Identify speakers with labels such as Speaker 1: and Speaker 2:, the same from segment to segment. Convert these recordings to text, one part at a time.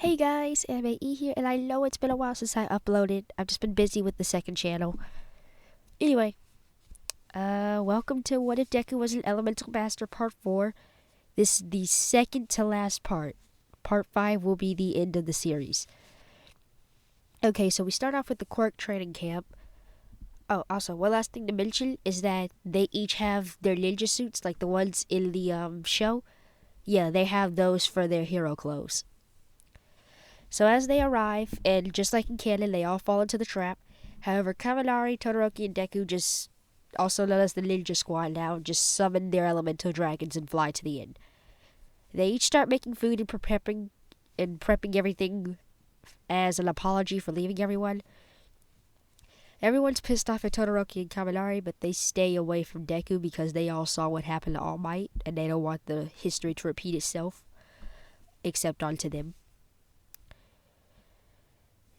Speaker 1: Hey guys, Anime here, and I know it's been a while since I uploaded. I've just been busy with the second channel. Anyway, welcome to What If Deku Was an Elemental Master Part 4. This is the second to last part. Part 5 will be the end of the series. Okay, so we start off with the Quark training camp. Oh, also, one last thing to mention is that they each have their ninja suits, like the ones in the show. Yeah, they have those for their hero clothes. So as they arrive, and just like in canon, they all fall into the trap. However, Kaminari, Todoroki, and Deku, just also known as the Ninja Squad now, just summon their elemental dragons and fly to the end. They each start making food and prepping everything as an apology for leaving everyone. Everyone's pissed off at Todoroki and Kaminari, but they stay away from Deku because they all saw what happened to All Might, and they don't want the history to repeat itself, except onto them.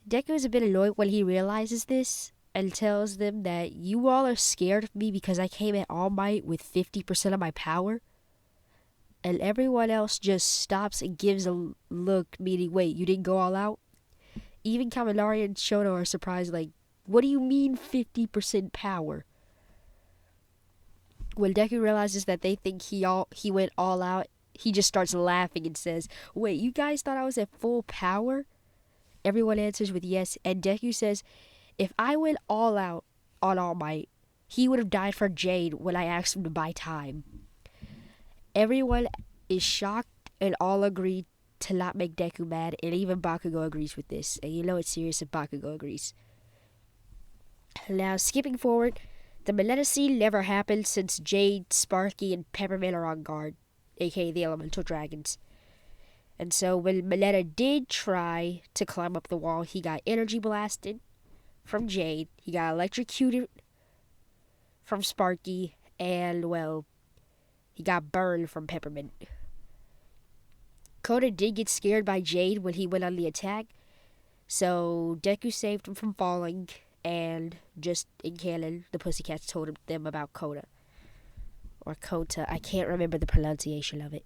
Speaker 1: Deku is a bit annoyed when he realizes this and tells them that you all are scared of me because I came at All Might with 50% of my power. And everyone else just stops and gives a look, meaning, wait, you didn't go all out? Even Kaminari and Shoto are surprised, like, what do you mean 50% power? When Deku realizes that they think he went all out, he just starts laughing and says, wait, you guys thought I was at full power? Everyone answers with yes, and Deku says, if I went all out on All Might, he would have died for Jade when I asked him to buy time. Everyone is shocked and all agree to not make Deku mad, and even Bakugo agrees with this. And you know it's serious if Bakugo agrees. Now, skipping forward, the Mineta scene never happened since Jade, Sparky, and Peppermint are on guard, aka the Elemental Dragons. And so when Mineta did try to climb up the wall, he got energy blasted from Jade, he got electrocuted from Sparky, and, well, he got burned from Peppermint. Kota did get scared by Jade when he went on the attack, so Deku saved him from falling, and just in canon, the Pussycats told them about Kota. Or Kota, I can't remember the pronunciation of it.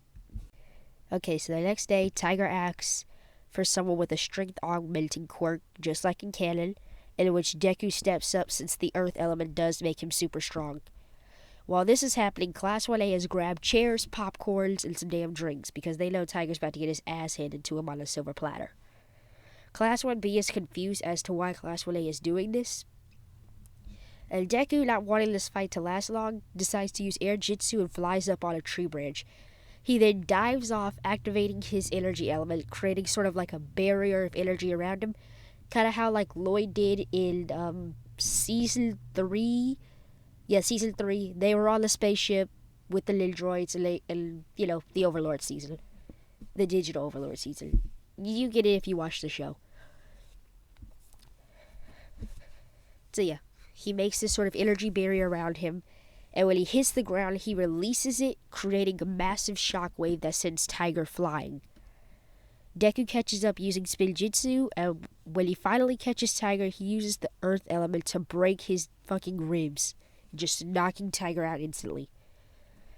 Speaker 1: Okay, so the next day, Tiger asks for someone with a strength augmenting quirk, just like in canon, in which Deku steps up since the earth element does make him super strong. While this is happening, Class 1A has grabbed chairs, popcorns, and some damn drinks because they know Tiger's about to get his ass handed to him on a silver platter. Class 1B is confused as to why Class 1A is doing this. And Deku, not wanting this fight to last long, decides to use air jutsu and flies up on a tree branch. He then dives off, activating his energy element, creating sort of like a barrier of energy around him. Kind of how like Lloyd did in Season 3. Yeah, Season 3. They were on the spaceship with the Lindroids and the Overlord season. The Digital Overlord season. You get it if you watch the show. So yeah, he makes this sort of energy barrier around him. And when he hits the ground, he releases it, creating a massive shockwave that sends Tiger flying. Deku catches up using Spin Jutsu, and when he finally catches Tiger, he uses the earth element to break his fucking ribs, just knocking Tiger out instantly.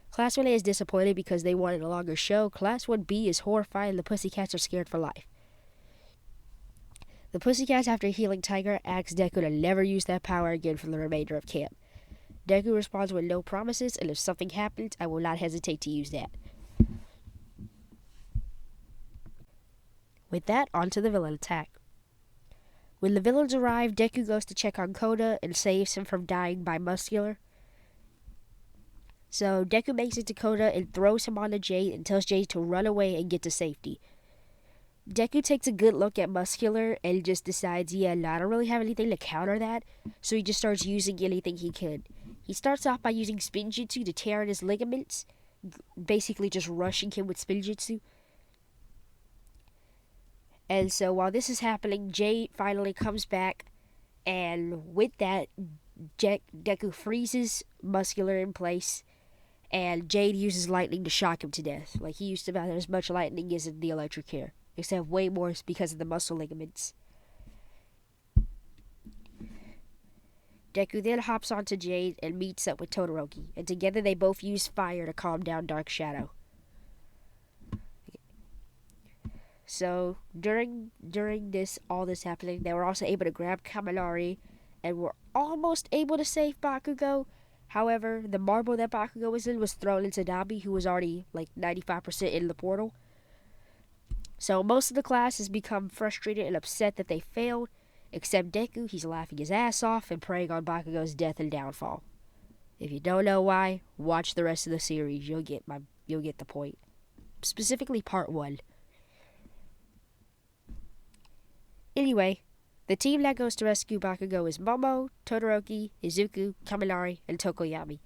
Speaker 1: Class 1A is disappointed because they wanted a longer show. Class 1B is horrified and the Pussycats are scared for life. The Pussycats, after healing Tiger, ask Deku to never use that power again for the remainder of camp. Deku responds with no promises, and if something happens, I will not hesitate to use that. With that, on to the villain attack. When the villains arrive, Deku goes to check on Kota and saves him from dying by Muscular. So Deku makes it to Kota and throws him onto Jade and tells Jade to run away and get to safety. Deku takes a good look at Muscular and just decides, I don't really have anything to counter that, so he just starts using anything he can. He starts off by using Spin Jutsu to tear at his ligaments, basically just rushing him with Spin Jutsu. And so while this is happening, Jade finally comes back, and with that, Deku freezes Muscular in place, and Jade uses lightning to shock him to death. Like, he used about as much lightning as in the electric hair, except way more because of the muscle ligaments. Deku then hops onto Jade and meets up with Todoroki, and together they both use fire to calm down Dark Shadow. So during this all this happening, they were also able to grab Kaminari and were almost able to save Bakugo. However, the marble that Bakugo was in was thrown into Nami, who was already like 95% in the portal. So most of the class has become frustrated and upset that they failed, except Deku. He's laughing his ass off and preying on Bakugo's death and downfall. If you don't know why, watch the rest of the series. You'll get the point. Specifically part 1. Anyway, the team that goes to rescue Bakugo is Momo, Todoroki, Izuku, Kaminari, and Tokoyami.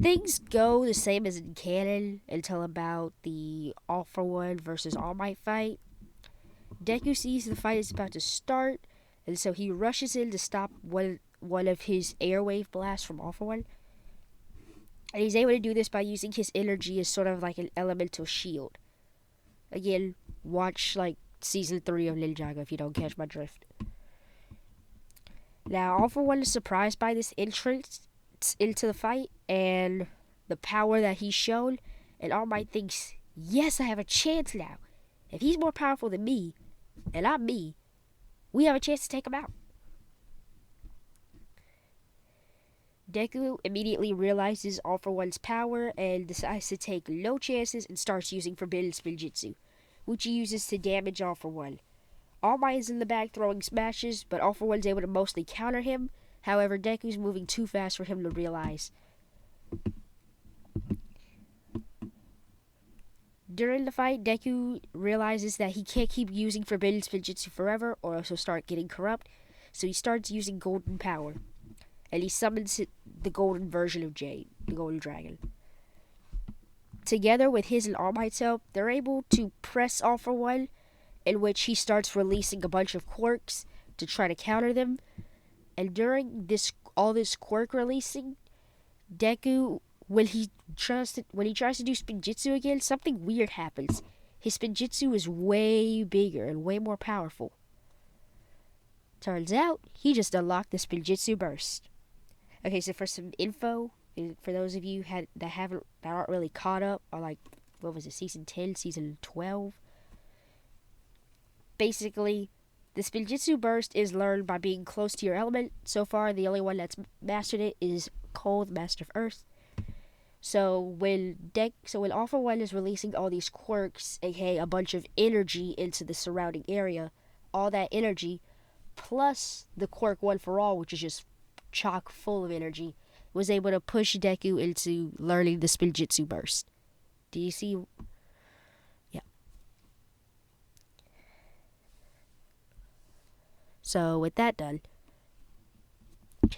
Speaker 1: Things go the same as in canon until about the All For One versus All Might fight. Deku sees the fight is about to start, and so he rushes in to stop one of his airwave blasts from All For One. And he's able to do this by using his energy as sort of like an elemental shield. Again, watch like season 3 of Ninjago if you don't catch my drift. Now, All For One is surprised by this entrance into the fight and the power that he's shown, and All Might thinks, yes, I have a chance now. If he's more powerful than me, and I'm me, we have a chance to take him out. Deku immediately realizes All For One's power and decides to take no chances and starts using Forbidden Spinjitzu, which he uses to damage All For One. All Might is in the back throwing smashes, but All For One's able to mostly counter him. However, Deku's moving too fast for him to realize. During the fight, Deku realizes that he can't keep using Forbidden Spinjitzu forever or else he'll start getting corrupt, so he starts using Golden Power. And he summons the golden version of Jade, the Golden Dragon. Together with his and All Might's help, they're able to press All For One, in which he starts releasing a bunch of quirks to try to counter them. And during all this quirk releasing, Deku, when he tries to do Spinjitzu again, something weird happens. His Spinjitzu is way bigger and way more powerful. Turns out, he just unlocked the Spinjitzu Burst. Okay, so for some info, for those of you that aren't really caught up on like, what was it, season 10, season 12? Basically, the Spinjitzu Burst is learned by being close to your element. So far, the only one that's mastered it is Cole, the Master of Earth. So when All For One is releasing all these quirks, aka a bunch of energy into the surrounding area, all that energy, plus the quirk One For All, which is just chock full of energy, was able to push Deku into learning the Spinjitzu Burst. Do you see? Yeah. So with that done,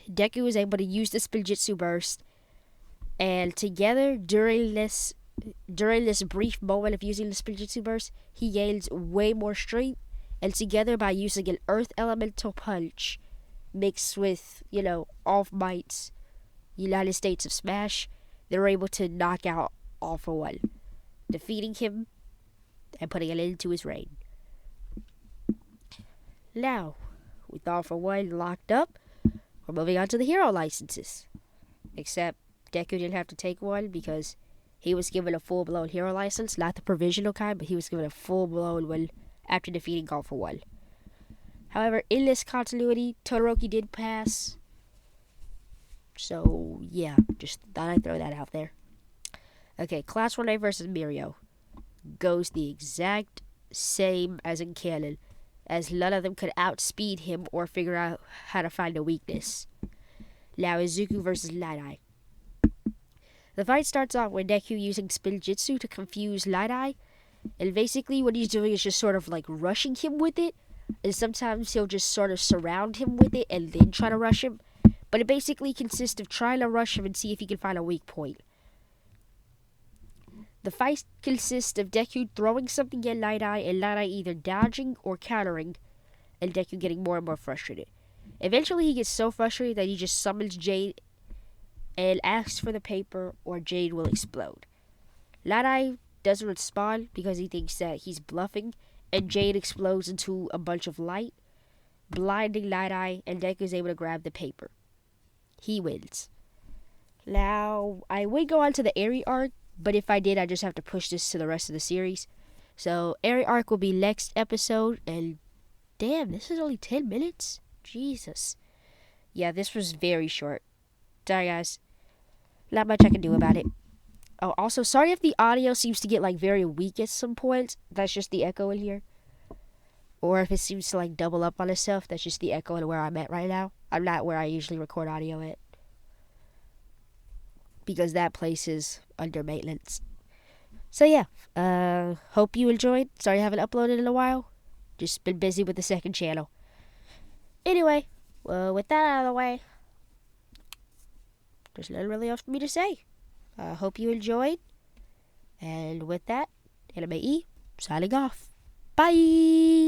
Speaker 1: Deku was able to use the Spinjitzu Burst, and together during this brief moment of using the Spinjitzu Burst, he gains way more strength, and together by using an Earth Elemental Punch mixed with, All Might's United States of Smash, they were able to knock out All For One, defeating him and putting an end to his reign. Now, with All For One locked up, we're moving on to the hero licenses. Except Deku didn't have to take one because he was given a full-blown hero license, not the provisional kind, but he was given a full-blown one after defeating All For One. However, in this continuity, Todoroki did pass. So, yeah, just thought I'd throw that out there. Okay, Class 1A versus Mirio goes the exact same as in canon, as none of them could outspeed him or figure out how to find a weakness. Now, Izuku versus Light Eye. The fight starts off with Deku using Spinjitzu to confuse Light Eye, and basically what he's doing is just sort of like rushing him with it, and sometimes he'll just sort of surround him with it and then try to rush him, but it basically consists of trying to rush him and see if he can find a weak point. The fight consists of Deku throwing something at Light Eye and Light Eye either dodging or countering, and Deku getting more and more frustrated. Eventually he gets so frustrated that he just summons Jade and asks for the paper or Jade will explode. Light Eye doesn't respond because he thinks that he's bluffing, and Jade explodes into a bunch of light, blinding Light Eye, and Deku is able to grab the paper. He wins. Now, I would go on to the Eri arc, but if I did, I just have to push this to the rest of the series. So Aerie arc will be next episode, and damn, this is only 10 minutes? Jesus. Yeah, this was very short. Sorry, guys. Not much I can do about it. Oh, also, sorry if the audio seems to get, like, very weak at some points. That's just the echo in here. Or if it seems to, like, double up on itself. That's just the echo in where I'm at right now. I'm not where I usually record audio at. Because that place is under maintenance. So, yeah. Hope you enjoyed. Sorry I haven't uploaded in a while. Just been busy with the second channel. Anyway, well, with that out of the way, there's nothing really else for me to say. Hope you enjoyed. And with that, Anime E, signing off. Bye!